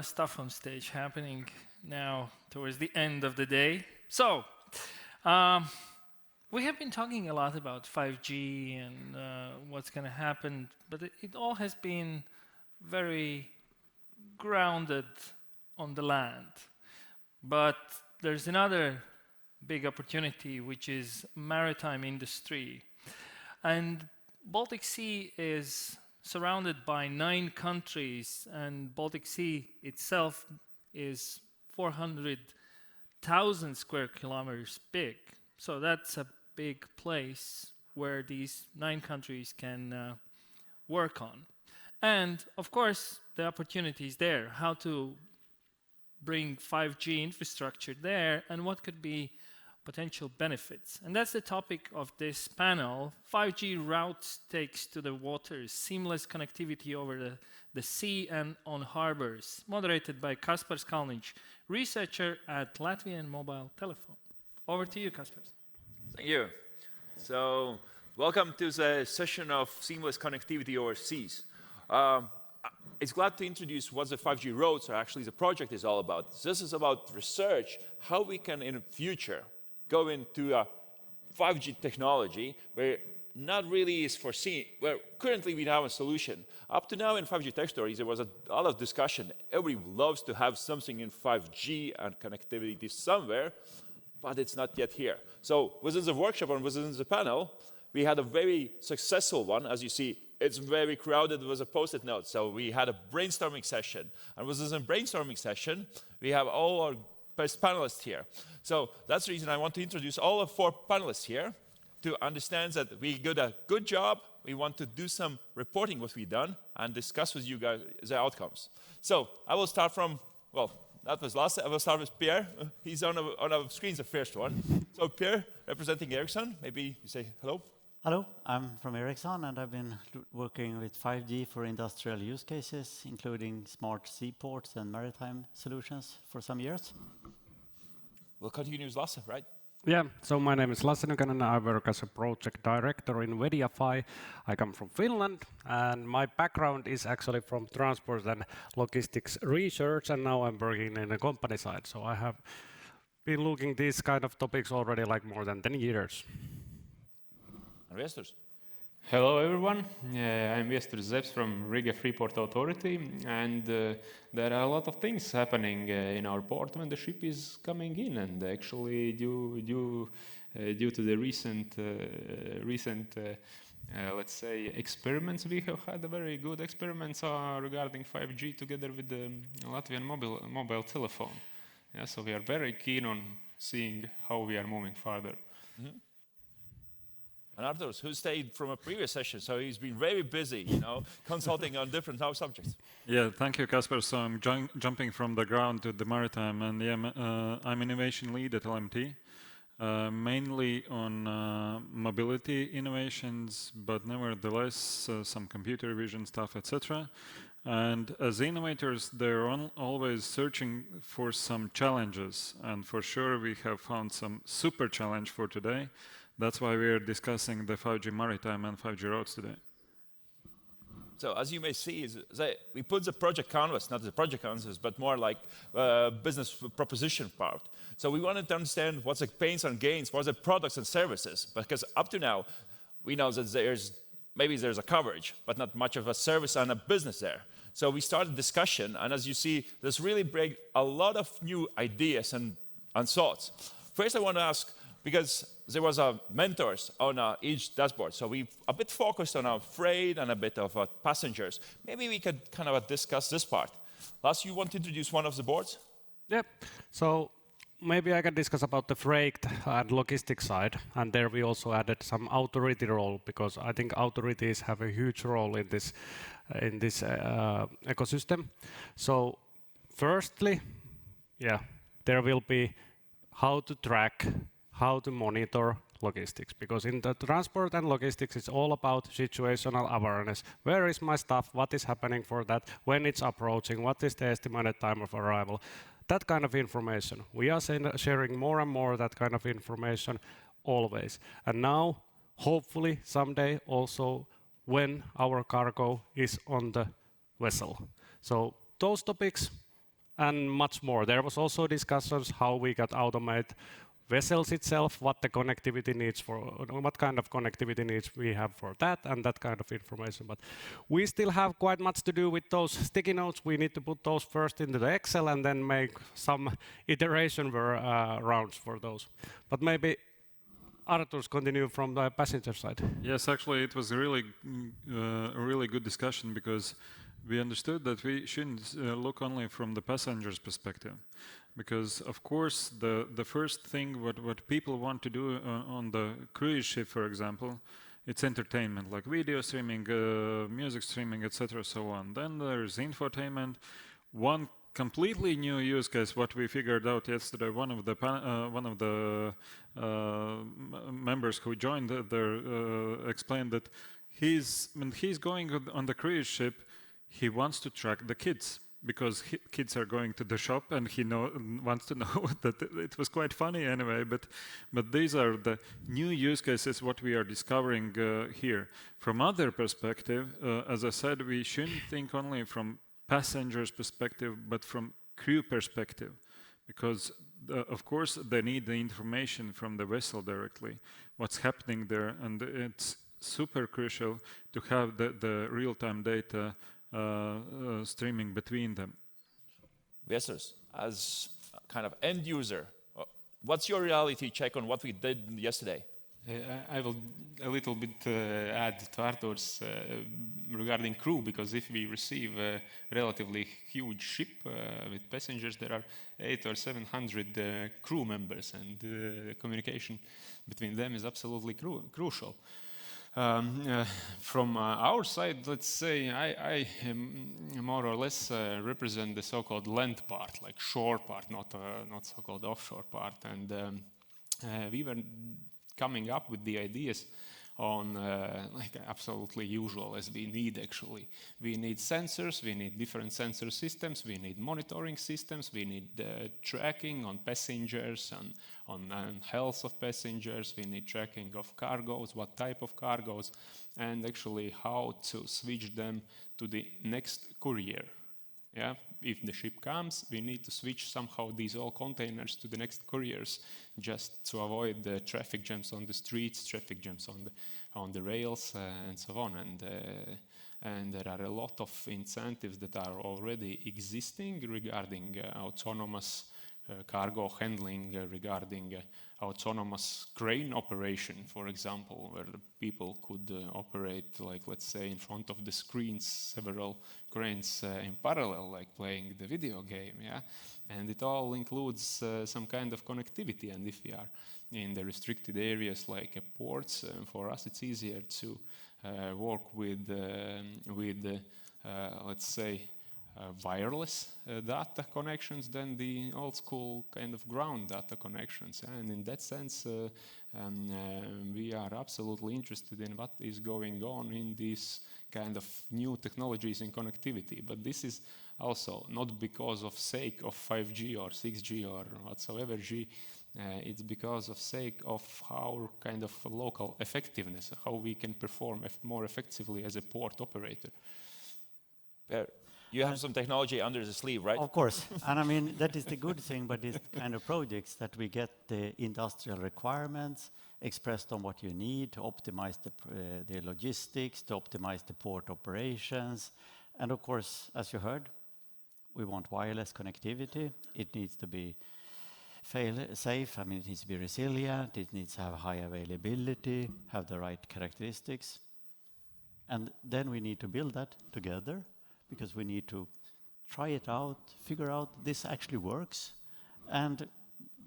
of stuff on stage happening now towards the end of the day. So, we have been talking a lot about 5G and what's going to happen, but it all has been very grounded on the land. But there's another big opportunity, which is maritime industry. And Baltic Sea is surrounded by 9 countries, and Baltic Sea itself is 400,000 square kilometers big. So that's a big place where these 9 countries can work on. And of course, the opportunity is there, how to bring 5G infrastructure there and what could be potential benefits. And that's the topic of this panel. 5G routes takes to the waters, seamless connectivity over the sea and on harbors, moderated by Kaspars Kalniņš, researcher at Latvian Mobile Telephone. Over to you, Kaspars. Thank you. So, welcome to the session of seamless connectivity over seas. It's glad to introduce what the 5G routes, or actually the project, is all about. This is about research, how we can in the future go into a 5G technology where not really is foreseen, where currently we have a solution. Up to now in 5G Techritory, there was a lot of discussion. Everybody loves to have something in 5G and connectivity somewhere, but it's not yet here. So within the workshop and within the panel, we had a very successful one. As you see, it's very crowded with a post-it note. So we had a brainstorming session. And within the brainstorming session, we have all our best panelists here. So that's the reason I want to introduce all of 4 panelists here to understand that we did a good job. We want to do some reporting what we've done and discuss with you guys the outcomes. So I will start from, well, that was last. I will start with Pierre. He's on our screens, the first one. So Pierre, representing Ericsson, maybe you say hello. Hello, I'm from Ericsson, and I've been working with 5G for industrial use cases, including smart seaports and maritime solutions for some years. We'll continue with Lasse, right? Yeah, so my name is Lasse Nykänen, and I work as a project director in Mediafy. I come from Finland, and my background is actually from transport and logistics research, and now I'm working in the company side. So I have been looking these kind of topics already like more than 10 years. Investors. Hello everyone, I'm Viestur Zepes from Riga Freeport Authority, and there are a lot of things happening in our port when the ship is coming in, and actually due to the recent let's say experiments, we have had a very good experiments regarding 5G together with the Latvian mobile telephone. Yeah, so we are very keen on seeing how we are moving further. Mm-hmm. And Arturs, who stayed from a previous session, so he's been very busy, you know, consulting on different subjects. Yeah, thank you, Kaspar. So I'm jumping from the ground to the maritime, and yeah, I'm innovation lead at LMT, mainly on mobility innovations, but nevertheless some computer vision stuff, etc. And as innovators, they're always searching for some challenges, and for sure we have found some super challenge for today. That's why we are discussing the 5G maritime and 5G routes today. So as you may see, we put the project canvas, not the project canvas, but more like business proposition part. So we wanted to understand what's the pains and gains, what's the products and services, because up to now, we know that maybe there's a coverage, but not much of a service and a business there. So we started discussion, and as you see, there's really a lot of new ideas and thoughts. First, I want to ask, because there was mentors on each dashboard, so we a bit focused on our freight and a bit of passengers. Maybe we could kind of discuss this part. Lasse, you want to introduce one of the boards? Yep. So maybe I can discuss about the freight and logistics side, and there we also added some authority role, because I think authorities have a huge role in this ecosystem. So firstly, yeah, there will be how to track, how to monitor logistics, because in the transport and logistics, it's all about situational awareness. Where is my stuff? What is happening for that? When it's approaching? What is the estimated time of arrival? That kind of information. We are sharing more and more that kind of information always. And now, hopefully, someday also when our cargo is on the vessel. So those topics and much more. There was also discussions how we could automate vessels itself, what the connectivity needs for, what kind of connectivity needs we have for that, and that kind of information. But we still have quite much to do with those sticky notes. We need to put those first into the Excel and then make some iteration rounds for those. But maybe Arturs continue from the passenger side. Yes, actually, it was a really good discussion because we understood that we shouldn't look only from the passenger's perspective. Because, of course, the first thing what people want to do on the cruise ship, for example, it's entertainment, like video streaming, music streaming, etc., so on. Then there's infotainment. One completely new use case, what we figured out yesterday, one of the members who joined there explained that when he's going on the cruise ship, he wants to track the kids. Because kids are going to the shop and he wants to know that it was quite funny anyway, but these are the new use cases what we are discovering here. From other perspective, as I said, we shouldn't think only from passengers perspective, but from crew perspective, because of course they need the information from the vessel directly, what's happening there, and it's super crucial to have the real-time data streaming between them. Viesturs, as a kind of end user, what's your reality check on what we did yesterday? I will a little bit add to Arturs regarding crew, because if we receive a relatively huge ship with passengers, there are 800 or 700 crew members, and communication between them is absolutely crucial. From our side, let's say I more or less represent the so-called land part, like shore part, not so-called offshore part. And we were coming up with the ideas on like absolutely usual as we need actually. We need sensors, we need different sensor systems, we need monitoring systems, we need tracking on passengers, on health of passengers, we need tracking of cargoes, what type of cargoes, and actually how to switch them to the next courier. Yeah, if the ship comes, we need to switch somehow these all containers to the next couriers, just to avoid the traffic jams on the streets, traffic jams on the rails, and so on. And there are a lot of incentives that are already existing regarding autonomous cargo handling, regarding autonomous crane operation, for example, where the people could operate, like, let's say, in front of the screens, several cranes in parallel, like playing the video game, yeah? And it all includes some kind of connectivity. And if we are in the restricted areas like ports, for us it's easier to work with let's say, wireless data connections than the old school kind of ground data connections. And in that sense, we are absolutely interested in what is going on in these kind of new technologies in connectivity. But this is also not because of sake of 5G or 6G or whatsoever G. It's because of sake of our kind of local effectiveness, how we can perform more effectively as a port operator. You have some technology under the sleeve, right? Of course. And I mean, that is the good thing about these kind of projects, that we get the industrial requirements expressed on what you need to optimize the logistics, to optimize the port operations. And of course, as you heard, we want wireless connectivity. It needs to be safe. I mean, it needs to be resilient. It needs to have high availability, have the right characteristics. And then we need to build that together, because we need to try it out, figure out this actually works, and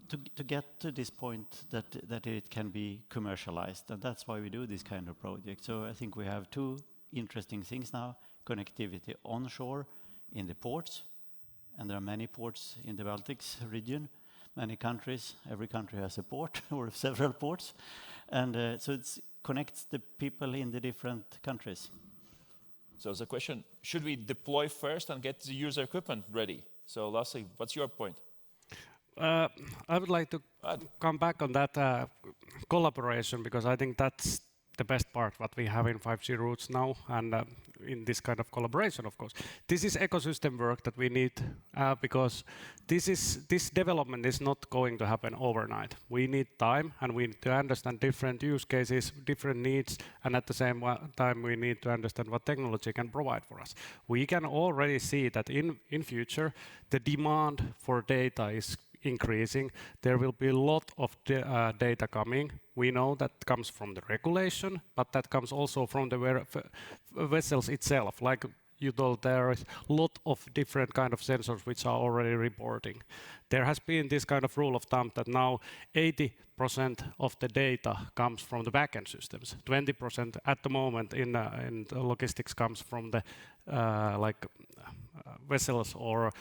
to get to this point that it can be commercialized. And that's why we do this kind of project. So I think we have two interesting things now: connectivity onshore in the ports, and there are many ports in the Baltics region, many countries. Every country has a port or several ports, and so it connects the people in the different countries. So it's a question, should we deploy first and get the user equipment ready? So Lassi, what's your point? I would like to come back on that collaboration, because I think that's the best part what we have in 5G routes now, and in this kind of collaboration, of course. This is ecosystem work that we need because this development is not going to happen overnight. We need time, and we need to understand different use cases, different needs, and at the same time we need to understand what technology can provide for us. We can already see that in future the demand for data is increasing. There will be a lot of data coming. We know that comes from the regulation, but that comes also from the vessels itself. Like you told, there is a lot of different kind of sensors which are already reporting. There has been this kind of rule of thumb that now 80% of the data comes from the backend systems. 20% at the moment in the logistics comes from the vessels or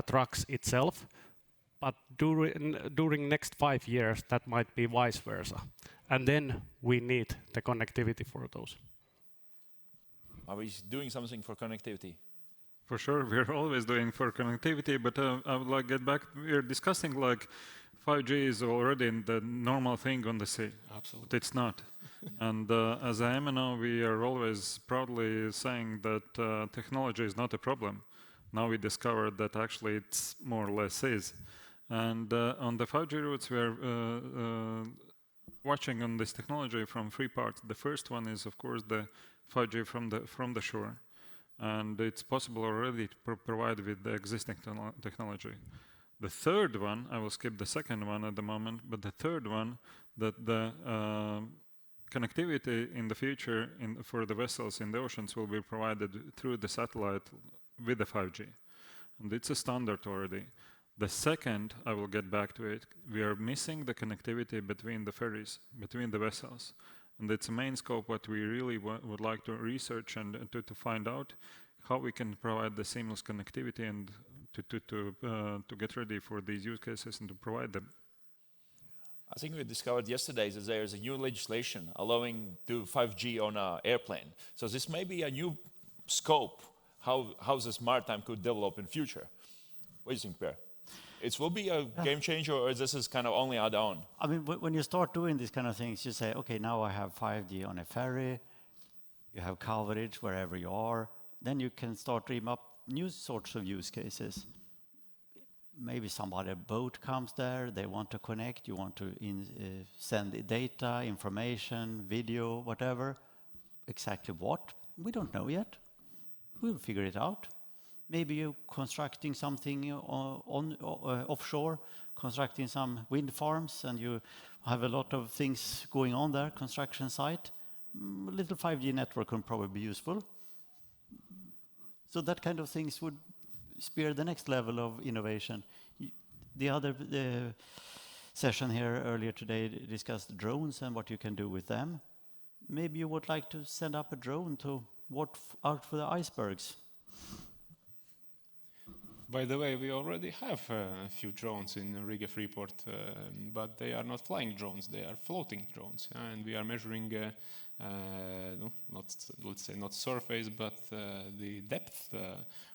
trucks itself. But during next 5 years, that might be vice versa. And then we need the connectivity for those. Are we doing something for connectivity? For sure, we're always doing for connectivity, but I would like to get back. We're discussing like 5G is already the normal thing on the sea. Absolutely. But it's not. And as a MNO, we are always proudly saying that technology is not a problem. Now we discovered that actually it's more or less is. And on the 5G routes, we're watching on this technology from 3 parts. The first one is, of course, the 5G from the shore. And it's possible already to provide with the existing technology. The third one, I will skip the second one at the moment, but the third one, that the connectivity in the future for the vessels in the oceans will be provided through the satellite with the 5G. And it's a standard already. The second, I will get back to it, we are missing the connectivity between the ferries, between the vessels. And it's a main scope what we really would like to research and to find out how we can provide the seamless connectivity and to get ready for these use cases and to provide them. I think we discovered yesterday that there's a new legislation allowing to 5G on an airplane. So this may be a new scope how this maritime could develop in future. What do you think, Per? It will be a game changer, or this is kind of only add-on? I mean, when you start doing these kind of things, you say, okay, now I have 5G on a ferry, you have coverage wherever you are, then you can start dream up new sorts of use cases. Maybe somebody, a boat comes there, they want to connect, you want to send data, information, video, whatever. Exactly what? We don't know yet. We'll figure it out. Maybe you're constructing something offshore, constructing some wind farms, and you have a lot of things going on there, construction site. A little 5G network would probably be useful. So that kind of things would spear the next level of innovation. The other session here earlier today discussed drones and what you can do with them. Maybe you would like to send up a drone to watch out for the icebergs. By the way, we already have a few drones in Riga Freeport, but they are not flying drones, they are floating drones. And we are measuring, let's say not surface, but the depth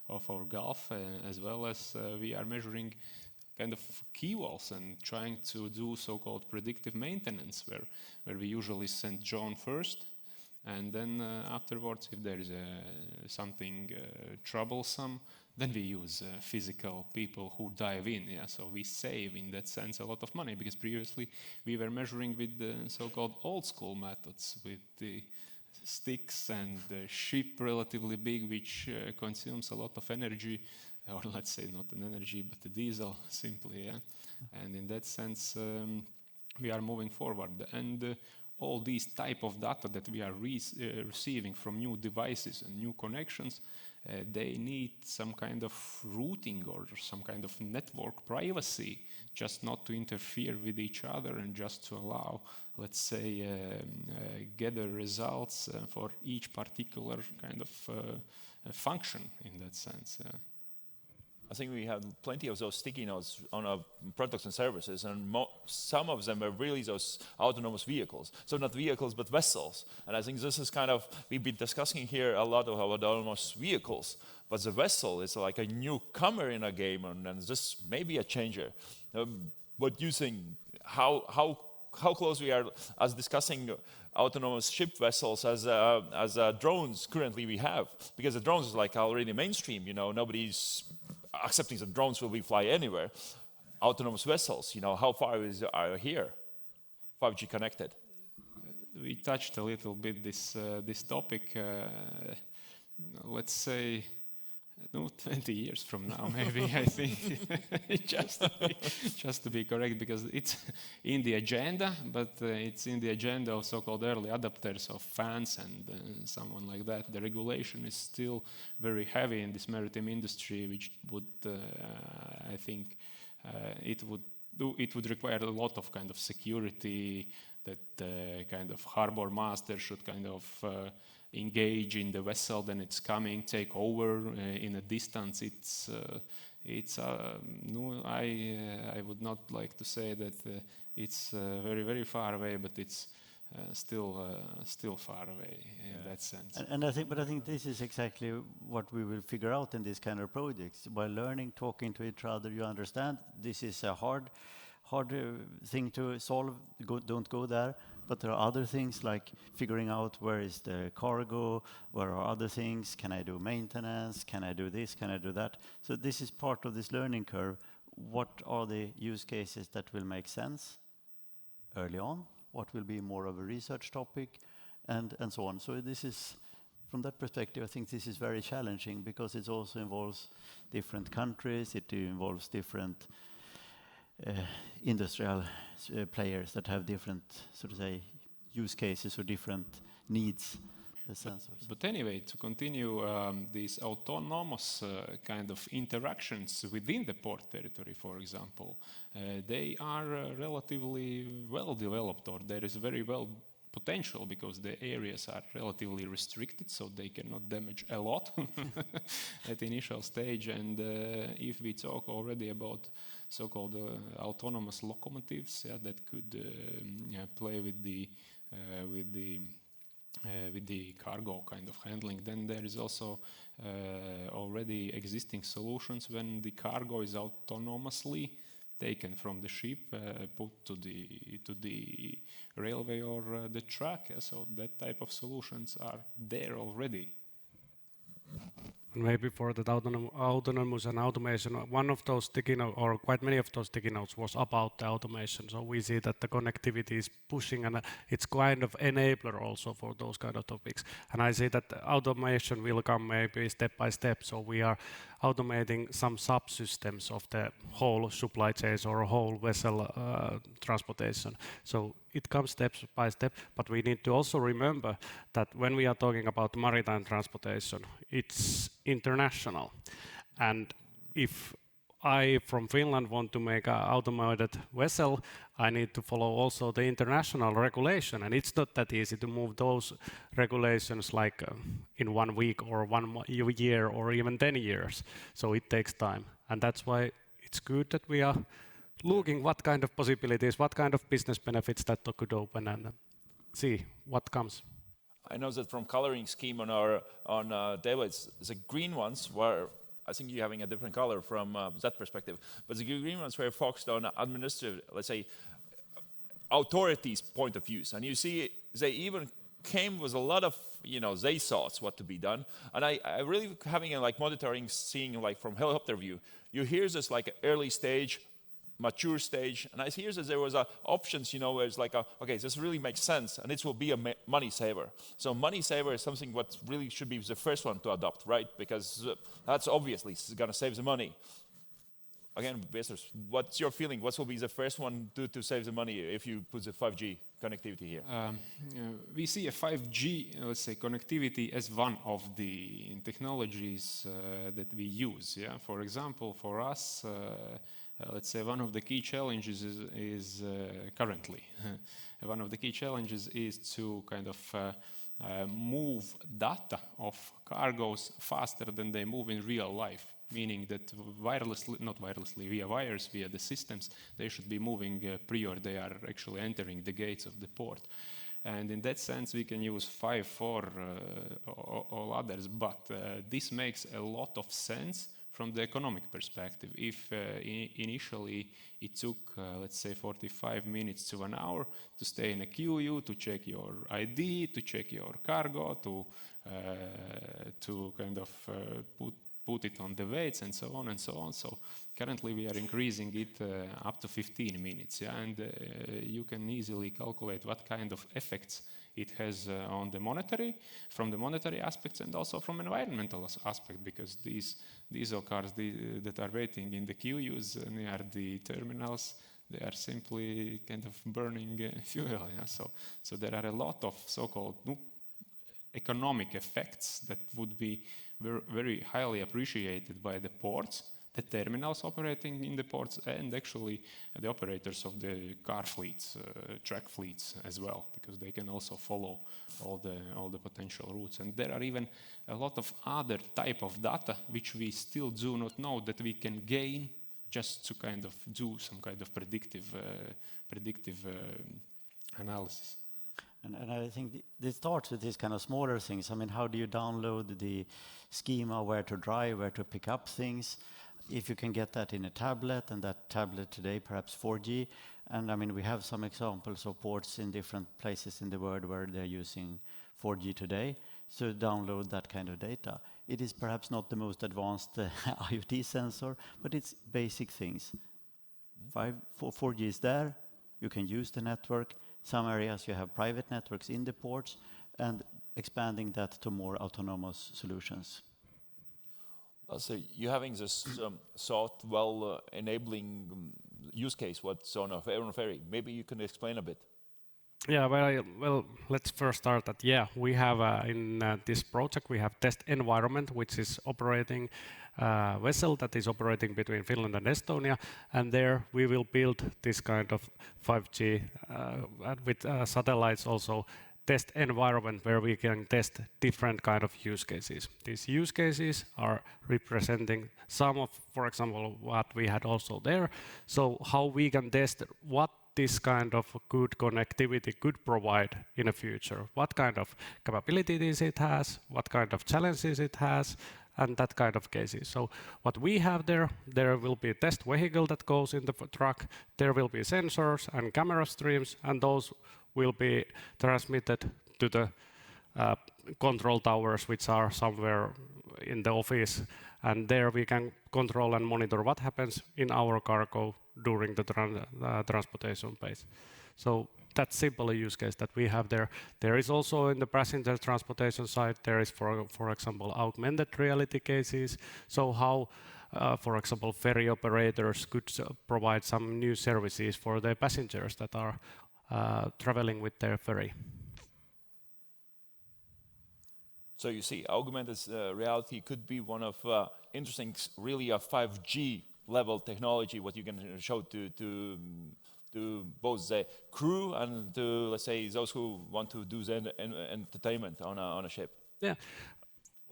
of our Gulf, as well as we are measuring kind of key walls and trying to do so-called predictive maintenance, where we usually send drone first, and then afterwards, if there is something troublesome, then we use physical people who dive in. Yeah, so we save in that sense a lot of money, because previously we were measuring with the so-called old school methods, with the sticks and the ship relatively big, which consumes a lot of energy, or let's say not an energy, but the diesel simply. Yeah, and in that sense, we are moving forward. And all these type of data that we are receiving from new devices and new connections, they need some kind of routing or some kind of network privacy, just not to interfere with each other and just to allow, let's say, gather results for each particular kind of function in that sense. I think we have plenty of those sticky notes on our products and services, and some of them are really those autonomous vehicles. So not vehicles, but vessels. And I think this is kind of, we've been discussing here a lot of autonomous vehicles, but the vessel is like a newcomer in a game, and this may be a changer. What do you think? How how close we are as discussing autonomous ship vessels as drones currently we have, because the drones is like already mainstream. Nobody's accepting that drones will be fly anywhere. Autonomous vessels, how far are here? 5G connected. We touched a little bit this topic. Let's say 20 years from now, maybe. I think just to be correct, because it's in the agenda, but it's in the agenda of so-called early adopters of fans and someone like that. The regulation is still very heavy in this maritime industry, which would, I think, it would require a lot of kind of security, that kind of harbor master should kind of engage in the vessel, then it's coming, take over in a distance. No, I would not like to say that it's very, very far away, but it's still far away in that sense. And I think this is exactly what we will figure out in these kind of projects. By learning, talking to each other, you understand this is a hard thing to solve. Don't go there. But there are other things like figuring out where is the cargo, where are other things, can I do maintenance, can I do this, can I do that? So this is part of this learning curve. What are the use cases that will make sense early on? What will be more of a research topic, and so on. So this is, from that perspective, I think this is very challenging because it also involves different countries, it involves different industrial players that have different, so to say, use cases or different needs. But anyway, to continue these autonomous kind of interactions within the port territory, for example, they are relatively well developed, or there is very well potential because the areas are relatively restricted, so they cannot damage a lot at the initial stage. And if we talk already about so-called autonomous locomotives, that could play with the cargo kind of handling, then there is also already existing solutions when the cargo is autonomously taken from the ship, put to the railway or the track. So that type of solutions are there already. Maybe for the autonomous and automation, one of those sticky notes, or quite many of those sticky notes, was about the automation. So we see that the connectivity is pushing, and it's kind of enabler also for those kind of topics. And I see that the automation will come maybe step by step. So we are automating some subsystems of the whole supply chains or whole vessel transportation. So it comes step by step, but we need to also remember that when we are talking about maritime transportation, it's international. And if I, from Finland, want to make an automated vessel, I need to follow also the international regulation. And it's not that easy to move those regulations like in 1 week or 1 year or even 10 years. So it takes time. And that's why it's good that we are looking what kind of possibilities, what kind of business benefits that could open, and see what comes. I know that from coloring scheme on our tablets, the green ones were, I think you're having a different color from that perspective, but the green ones were focused on administrative, let's say, authorities' point of views. And you see, they even came with a lot of, they thoughts what to be done. And I really having like monitoring, seeing like from helicopter view, you hear this like early stage, mature stage, and I hear that there was options, where it's like, okay, this really makes sense, and it will be a money saver. So money saver is something what really should be the first one to adopt, right? Because that's obviously going to save the money. Again, Besters, what's your feeling? What will be the first one to save the money if you put the 5G connectivity here? We see a 5G, let's say, connectivity as one of the technologies that we use. Yeah, for example, for us. Let's say one of the key challenges is currently one of the key challenges is to kind of move data of cargoes faster than they move in real life, meaning that not wirelessly, via wires, via the systems, they should be moving prior they are actually entering the gates of the port. And in that sense, we can use 5 for all others, but this makes a lot of sense from the economic perspective. If initially it took, let's say, 45 minutes to an hour to stay in a QU, to check your ID, to check your cargo, to kind of put it on the weights and so on and so on. So currently we are increasing it up to 15 minutes, yeah? And you can easily calculate what kind of effects it has on the monetary, from the monetary aspects and also from environmental aspect, because these diesel cars that are waiting in the queues near the terminals, they are simply kind of burning fuel. Yeah? So there are a lot of so-called economic effects that would be very highly appreciated by the ports, the terminals operating in the ports, and actually the operators of the car fleets, track fleets as well, because they can also follow all the potential routes. And there are even a lot of other type of data which we still do not know that we can gain just to kind of do some kind of predictive analysis. And I think this starts with these kind of smaller things. I mean, how do you download the schema, where to drive, where to pick up things? If you can get that in a tablet, and that tablet today, perhaps 4G. And I mean, we have some examples of ports in different places in the world where they're using 4G today. So download that kind of data. It is perhaps not the most advanced IoT sensor, but it's basic things. 4G is there, you can use the network. Some areas you have private networks in the ports, and expanding that to more autonomous solutions. So you're having this thought, enabling use case, what's on a ferry. Maybe you can explain a bit. Yeah, well, let's first start that, yeah, we have in this project, we have test environment, which is operating vessel that is operating between Finland and Estonia, and there we will build this kind of 5G with satellites also test environment where we can test different kind of use cases. These use cases are representing some of, for example, what we had also there. So how we can test what this kind of good connectivity could provide in the future. What kind of capabilities it has, what kind of challenges it has, and that kind of cases. So what we have there will be a test vehicle that goes in the truck, there will be sensors and camera streams, and those will be transmitted to the control towers, which are somewhere in the office, and there we can control and monitor what happens in our cargo during the transportation phase. So that's simple use case that we have there. There is also in the passenger transportation side, there is, for example, augmented reality cases. So how, for example, ferry operators could provide some new services for their passengers that are traveling with their ferry. So you see, augmented reality could be one of interesting, really a 5G level technology, what you can show to both the crew and to, let's say, those who want to do the entertainment on a ship. Yeah.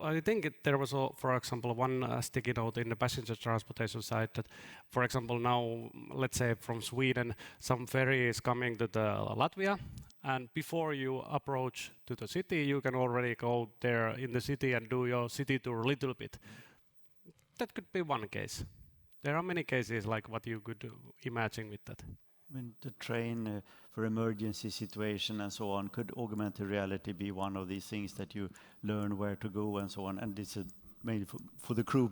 I think there was, for example, one sticky note in the passenger transportation side that, for example, now, let's say from Sweden, some ferry is coming to Latvia, and before you approach to the city, you can already go there in the city and do your city tour a little bit. That could be one case. There are many cases like what you could imagine with that. I mean, the train for emergency situation and so on, could augmented reality be one of these things that you learn where to go and so on? And this is mainly for the crew.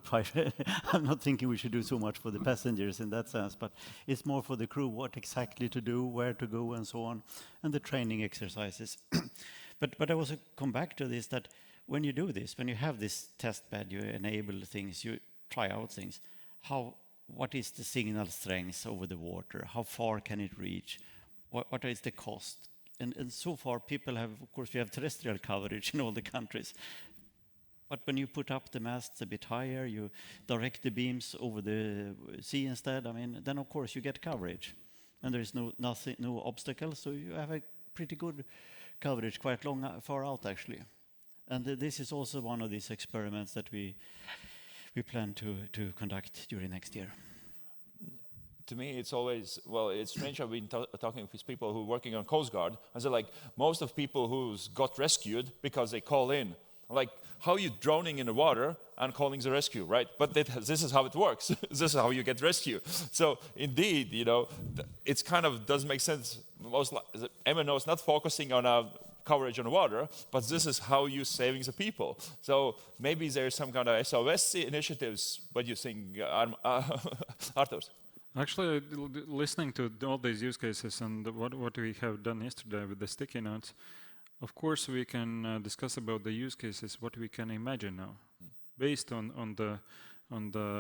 I'm not thinking we should do so much for the passengers in that sense, but it's more for the crew, what exactly to do, where to go and so on, and the training exercises. But I also come back to this, that when you do this, when you have this test bed, you enable things, you try out things, what is the signal strength over the water? How far can it reach? What is the cost? And so far people have, of course, we have terrestrial coverage in all the countries. But when you put up the masts a bit higher, you direct the beams over the sea instead, I mean, then of course you get coverage. And there is no obstacles, so you have a pretty good coverage, quite far out actually. And this is also one of these experiments that we plan to conduct during next year. To me, it's always, it's strange. I've been talking with people who are working on Coast Guard, and they're like, most of people who got rescued because they call in. Like, how are you droning in the water and calling the rescue, right? But this is how it works. This is how you get rescue. So indeed, you know, it's kind of does make sense. MNO is not focusing on a coverage on water, but this is how you're saving the people. So maybe there's some kind of SOS initiatives. What do you think, Arturs? Actually, listening to all these use cases and what we have done yesterday with the sticky notes, of course we can discuss about the use cases, what we can imagine now, based on the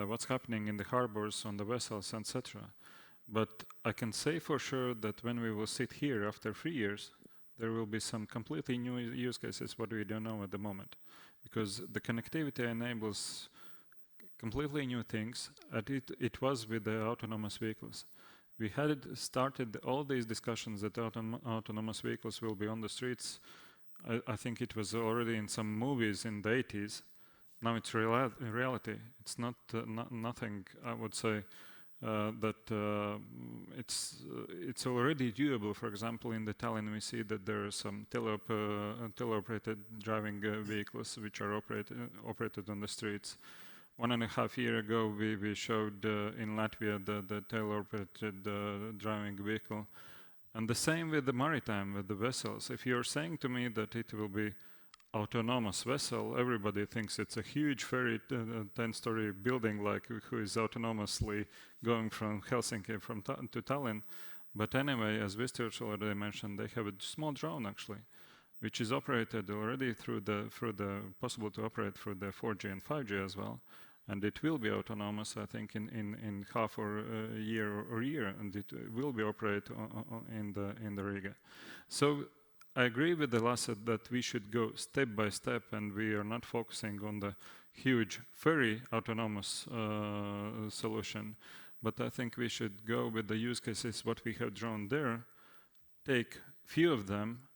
what's happening in the harbors, on the vessels, etc. But I can say for sure that when we will sit here after 3 years, there will be some completely new use cases what we don't know at the moment, because the connectivity enables completely new things, and it was with the autonomous vehicles. We had started all these discussions that autonomous vehicles will be on the streets. I think it was already in some movies in the 80s. Now it's reality. It's not nothing, I would say, that it's already doable. For example, in the Tallinn we see that there are some teleoperated driving vehicles which are operated on the streets. 1.5 years ago, we showed in Latvia the teleoperated driving vehicle. And the same with the maritime, with the vessels. If you're saying to me that it will be autonomous vessel, everybody thinks it's a huge ferry, 10-story building, like who is autonomously going from Helsinki to Tallinn. But anyway, as Vistor already mentioned, they have a small drone actually, which is operated already through the possible to operate through the 4G and 5G as well. And it will be autonomous, I think, in half or a year or year, and it will be operated in the Riga. So I agree with the Lasse that we should go step by step, and we are not focusing on the huge ferry autonomous solution. But I think we should go with the use cases what we have drawn there, take few of them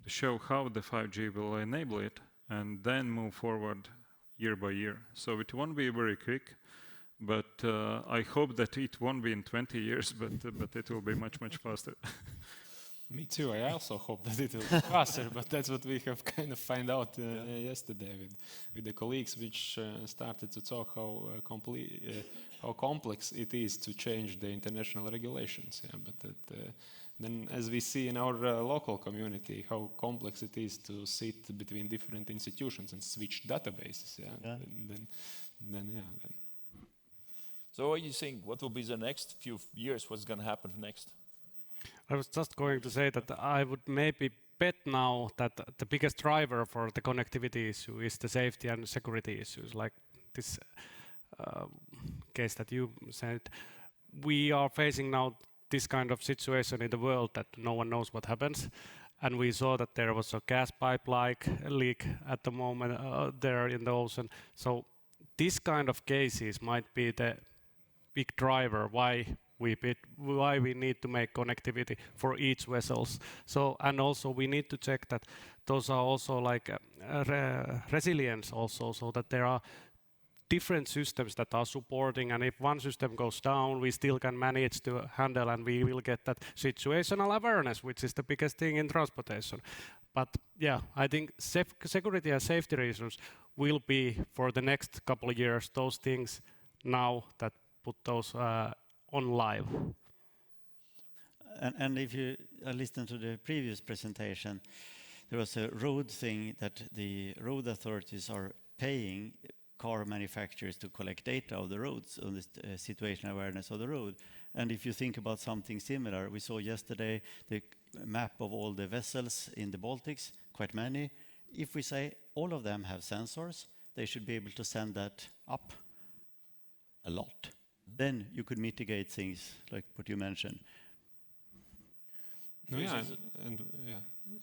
to show how the 5G will enable it, and then move forward year by year. So it won't be very quick, but I hope that it won't be in 20 years, but it will be much, much faster. Me too. I also hope that it will be faster, but that's what we have kind of find out yesterday with the colleagues, which started to talk how complex it is to change the international regulations. Yeah, but then, as we see in our local community, how complex it is to sit between different institutions and switch databases. Yeah. Then. So what do you think? What will be the next few years? What's going to happen next? I was just going to say that I would maybe bet now that the biggest driver for the connectivity issue is the safety and security issues, like this case that you said. We are facing now this kind of situation in the world that no one knows what happens. And we saw that there was a gas pipeline leak at the moment there in the ocean. So this kind of cases might be the big driver why we need to make connectivity for each vessels. So, and also we need to check that those are also like resilience also, so that there are different systems that are supporting, and if one system goes down, we still can manage to handle, and we will get that situational awareness, which is the biggest thing in transportation. But yeah, I think security and safety reasons will be for the next couple of years those things now that put those on live. And if you listen to the previous presentation, there was a road thing that the road authorities are paying car manufacturers to collect data of the roads on the situational awareness of the road. And if you think about something similar, we saw yesterday the map of all the vessels in the Baltics, quite many. If we say all of them have sensors, they should be able to send that up a lot. Then you could mitigate things like what you mentioned.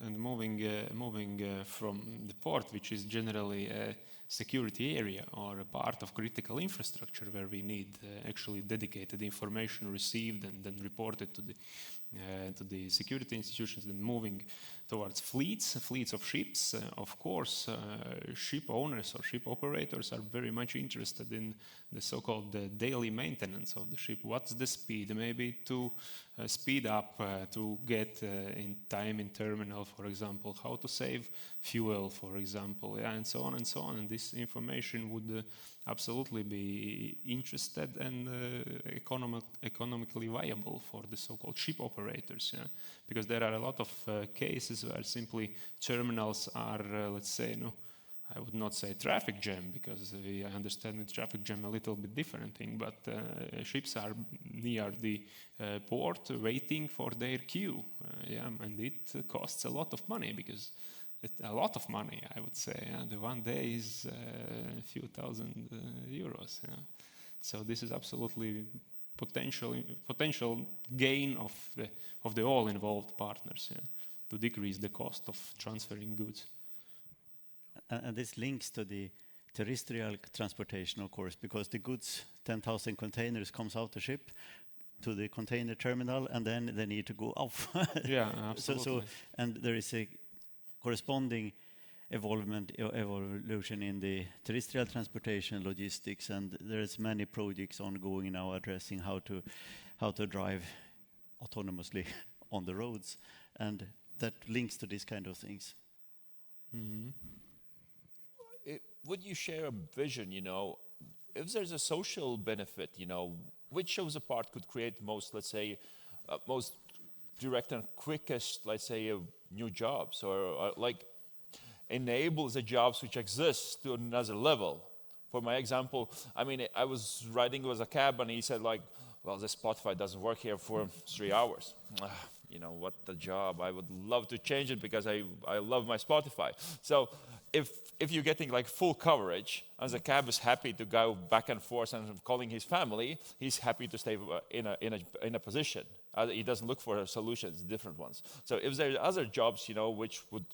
And moving from the port, which is generally a security area or a part of critical infrastructure where we need actually dedicated information received and then reported to the security institutions, then moving towards fleets of ships. Of course, ship owners or ship operators are very much interested in the so-called daily maintenance of the ship. What's the speed? Maybe to speed up to get in time in terminal terminal, for example, how to save fuel, for example, yeah, and so on and so on. And this information would absolutely be interested and economically viable for the so-called ship operators, yeah? Because there are a lot of cases where simply terminals are, let's say, I would not say traffic jam, because I understand with traffic jam a little bit different thing, but ships are near the port waiting for their queue, yeah, and it costs a lot of money, because a lot of money, I would say. Yeah? The one day is a few thousand euros. Yeah? So this is absolutely potential gain of the all involved partners, yeah, to decrease the cost of transferring goods. And this links to the terrestrial transportation, of course, because the goods, 10,000 containers, comes out the ship to the container terminal, and then they need to go off. Yeah, absolutely. And there is a corresponding evolution in the terrestrial transportation logistics, and there is many projects ongoing now addressing how to drive autonomously on the roads, and that links to these kind of things. Mm-hmm. Would you share a vision, if there's a social benefit, which of the part could create most, let's say, most direct and quickest, let's say, new jobs, or like enable the jobs which exist to another level? For my example, I was riding with a cab and he said like, well, the Spotify doesn't work here for 3 hours. What the job, I would love to change it because I love my Spotify. So if you're getting like full coverage and the cab is happy to go back and forth and calling his family, he's happy to stay in a position. He doesn't look for solutions, different ones. So if there are other jobs, which would,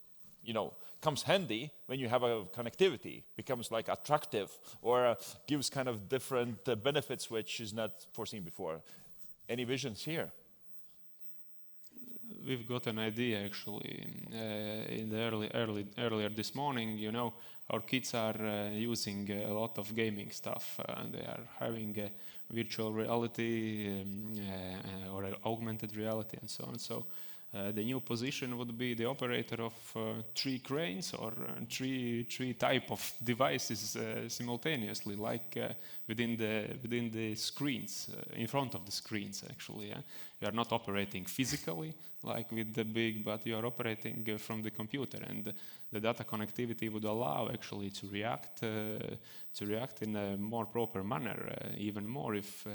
comes handy when you have a connectivity, becomes like attractive or gives kind of different benefits which is not foreseen before. Any visions here? We've got an idea actually. In the earlier this morning, our kids are using a lot of gaming stuff, and they are having virtual reality or augmented reality and so on. So the new position would be the operator of 3 cranes or three type of devices simultaneously, like within the screens, in front of the screens actually. Yeah? You are not operating physically like with the big, but you are operating from the computer, and the data connectivity would allow actually to react in a more proper manner, even more if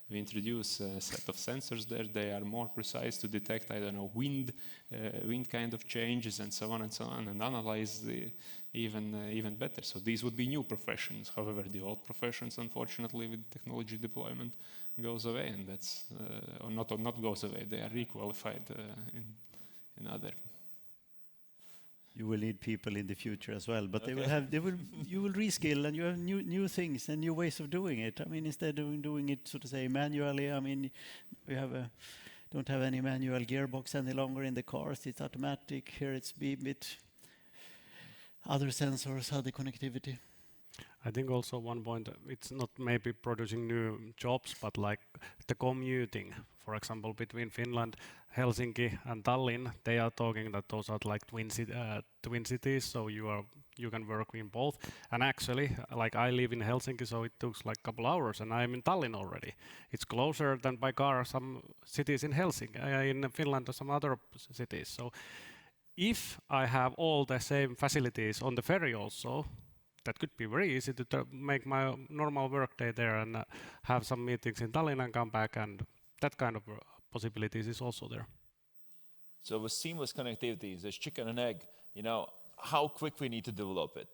we introduce a set of sensors there. They are more precise to detect, wind kind of changes and so on, and analyze even better. So these would be new professions. However, the old professions, unfortunately, with technology deployment, goes away, and that's or not goes away. They are requalified in other. You will need people in the future as well, but you will reskill, and you have new things and new ways of doing it. Instead of doing it, so to say, manually, we don't have any manual gearbox any longer in the cars. It's automatic. Here it's bit other sensors, other connectivity. I think also one point, it's not maybe producing new jobs, but like the commuting, for example, between Finland, Helsinki and Tallinn, they are talking that those are like twin cities, so you can work in both. And actually, like I live in Helsinki, so it took like a couple hours, and I'm in Tallinn already. It's closer than by car some cities in Helsinki, in Finland or some other cities. So if I have all the same facilities on the ferry also, that could be very easy to make my normal workday there and have some meetings in Tallinn and come back, and that kind of possibilities is also there. So with seamless connectivity, there's chicken and egg, how quick we need to develop it.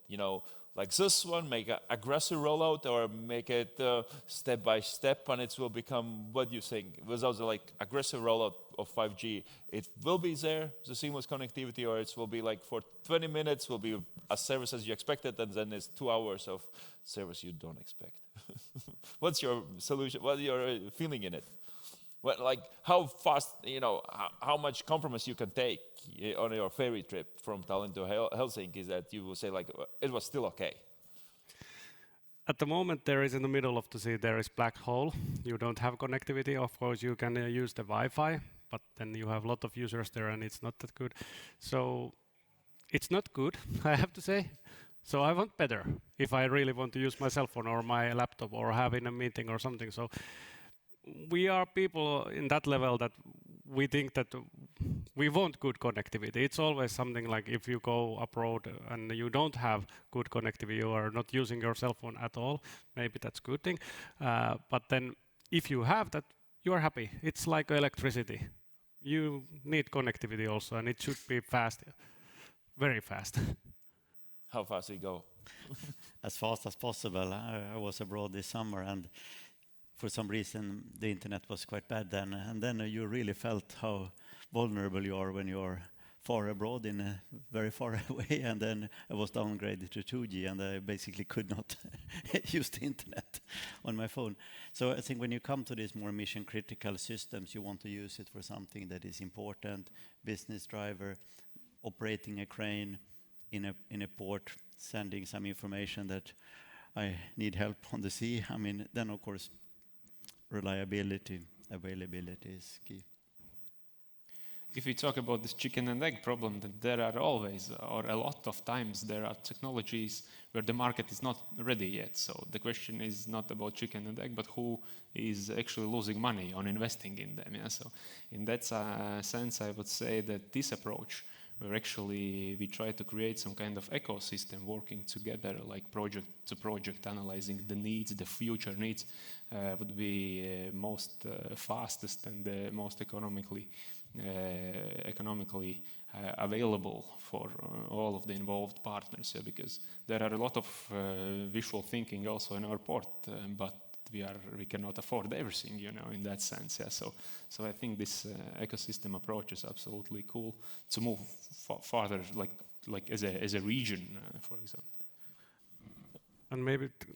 Like this one, make an aggressive rollout or make it step by step, and it will become, what do you think? Without the aggressive rollout of 5G, it will be there, the seamless connectivity, or it will be like for 20 minutes will be a service as you expected, and then it's 2 hours of service you don't expect. What's your solution? What's your feeling in it? How fast, how much compromise you can take on your ferry trip from Tallinn to Helsinki that you will say it was still okay? At the moment, there is in the middle of the sea, there is black hole. You don't have connectivity. Of course, you can use the Wi-Fi, but then you have a lot of users there and it's not that good. So it's not good, I have to say. So I want better if I really want to use my cell phone or my laptop or have in a meeting or something. So we are people in that level that we think that we want good connectivity. It's always something like if you go abroad and you don't have good connectivity, you are not using your cell phone at all, maybe that's a good thing. But then if you have that, you are happy. It's like electricity. You need connectivity also, and it should be fast, very fast. How fast do you go? As fast as possible. I was abroad this summer, and for some reason the internet was quite bad then, and then you really felt how vulnerable you are when you're far abroad in very far away, and then I was downgraded to 2G and I basically could not use the internet on my phone. So I think when you come to these more mission critical systems, you want to use it for something that is important, business driver, operating a crane in a port, sending some information that I need help on the sea. I mean, then of course reliability, availability is key. If we talk about this chicken and egg problem, then there are always, or a lot of times, there are technologies where the market is not ready yet. So the question is not about chicken and egg, but who is actually losing money on investing in them. Yeah? So in that sense, I would say that this approach, where actually we try to create some kind of ecosystem working together, like project to project, analyzing the needs, the future needs, would be most fastest and most economically available for all of the involved partners. Yeah, because there are a lot of visual thinking also in our port, but we cannot afford everything, you know, in that sense. Yeah. So I think this ecosystem approach is absolutely cool to move farther, like as a region, for example. And maybe to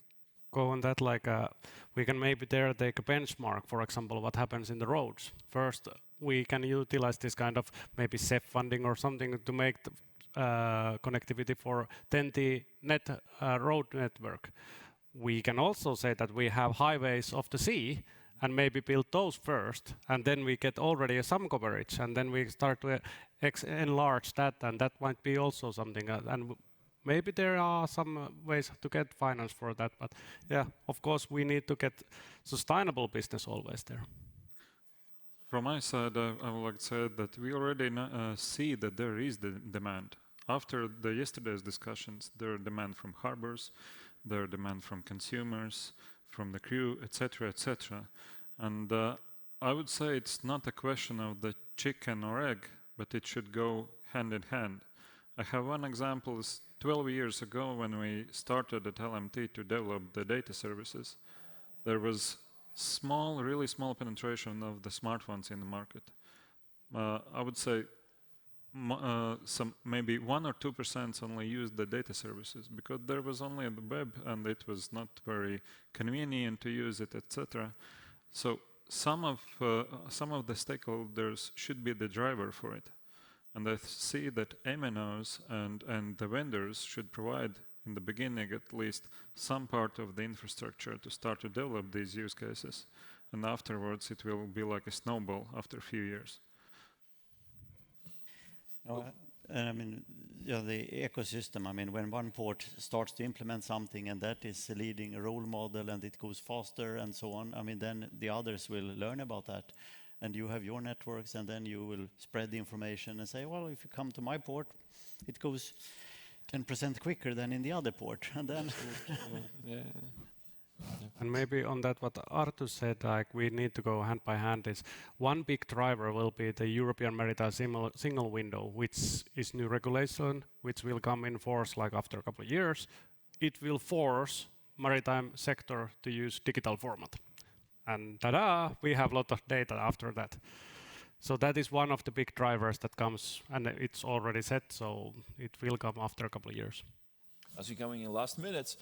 go on that, like we can maybe there take a benchmark, for example, what happens in the roads. First, we can utilize this kind of maybe CEF funding or something to make the, connectivity for 10T road network. We can also say that we have highways of the sea and maybe build those first, and then we get already some coverage, and then we start to enlarge that, and that might be also something. And maybe there are some ways to get finance for that, but yeah, of course we need to get sustainable business always there. From my side, I would like to say that we already see that there is the demand. After the yesterday's discussions, there are demand from harbors, there are demand from consumers, from the crew, etc., etc. And I would say it's not a question of the chicken or egg, but it should go hand in hand. I have one example. 12 years ago, when we started at LMT to develop the data services, there was really small penetration of the smartphones in the market. I would say some maybe 1 or 2% only used the data services because there was only the web and it was not very convenient to use it, etc. So some of the stakeholders should be the driver for it, and I see that MNOs and the vendors should provide in the beginning at least some part of the infrastructure to start to develop these use cases, and afterwards it will be like a snowball after a few years. No, I mean, yeah, the ecosystem, I mean, when one port starts to implement something and that is leading a role model and it goes faster and so on, I mean, then the others will learn about that. And you have your networks, and then you will spread the information and say, well, if you come to my port, it goes 10% quicker than in the other port. And then Yeah. And maybe on that, what Arttu said, like we need to go hand by hand, is one big driver will be the European Maritime Single Window, which is new regulation, which will come in force like after a couple of years. It will force maritime sector to use digital format. And ta-da, we have a lot of data after that. So that is one of the big drivers that comes, and it's already set, so it will come after a couple of years. As we're coming in last minute,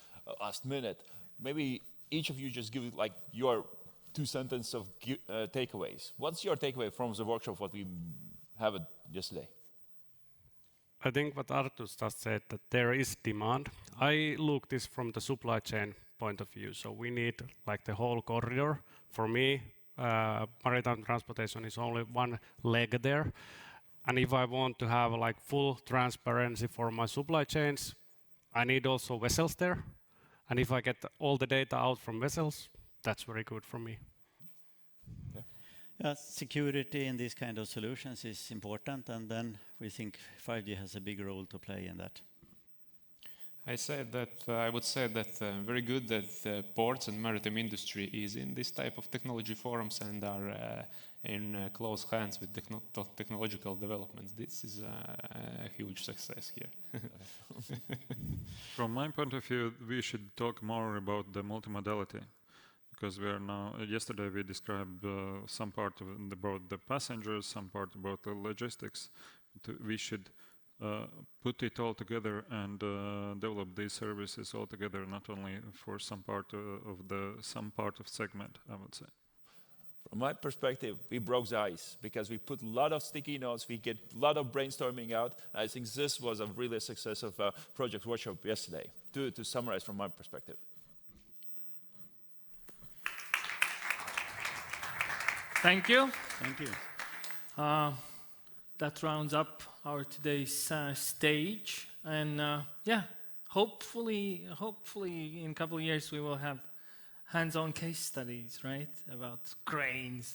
maybe each of you just give like your 2 sentences of takeaways. What's your takeaway from the workshop, what we had yesterday? I think what Arttu just said, that there is demand. I look this from the supply chain point of view. So we need like the whole corridor. For me, maritime transportation is only one leg there. And if I want to have like full transparency for my supply chains, I need also vessels there. And if I get all the data out from vessels, that's very good for me. Security in these kind of solutions is important, and then we think 5G has a big role to play in that. I would say that very good that the ports and maritime industry is in this type of technology forums and are in close hands with technological developments. This is a huge success here. From my point of view, we should talk more about the multimodality, because we are now, yesterday we described some part about the passengers, some part about the logistics. We should put it all together and develop these services all together, not only for some part of segment, I would say. From my perspective, we broke the ice because we put a lot of sticky notes, we get a lot of brainstorming out. I think this was a really success of project workshop yesterday, to summarize from my perspective. Thank you. Thank you. That rounds up our today's stage, and hopefully in a couple of years we will have hands-on case studies, right, about cranes,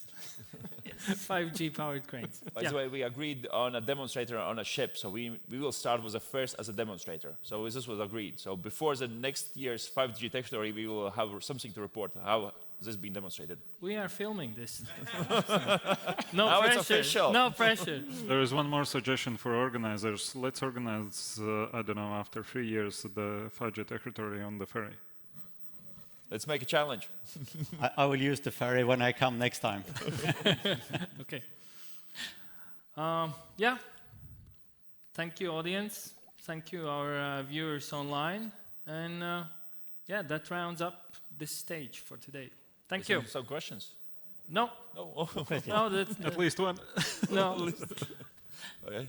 5G powered cranes. By the way, we agreed on a demonstrator on a ship, so we will start with the first as a demonstrator. So this was agreed. So before the next year's 5G Techritory, we will have something to report how this has been demonstrated. We are filming this. No now pressure. It's official. No pressure. There is one more suggestion for organizers. Let's organize, I don't know, after 3 years, the 5G Techritory on the ferry. Let's make a challenge. I will use the ferry when I come next time. Okay. Thank you, audience. Thank you, our viewers online. And that rounds up this stage for today. Thank you. Some questions? No. No. No, that's At least one. no. Okay.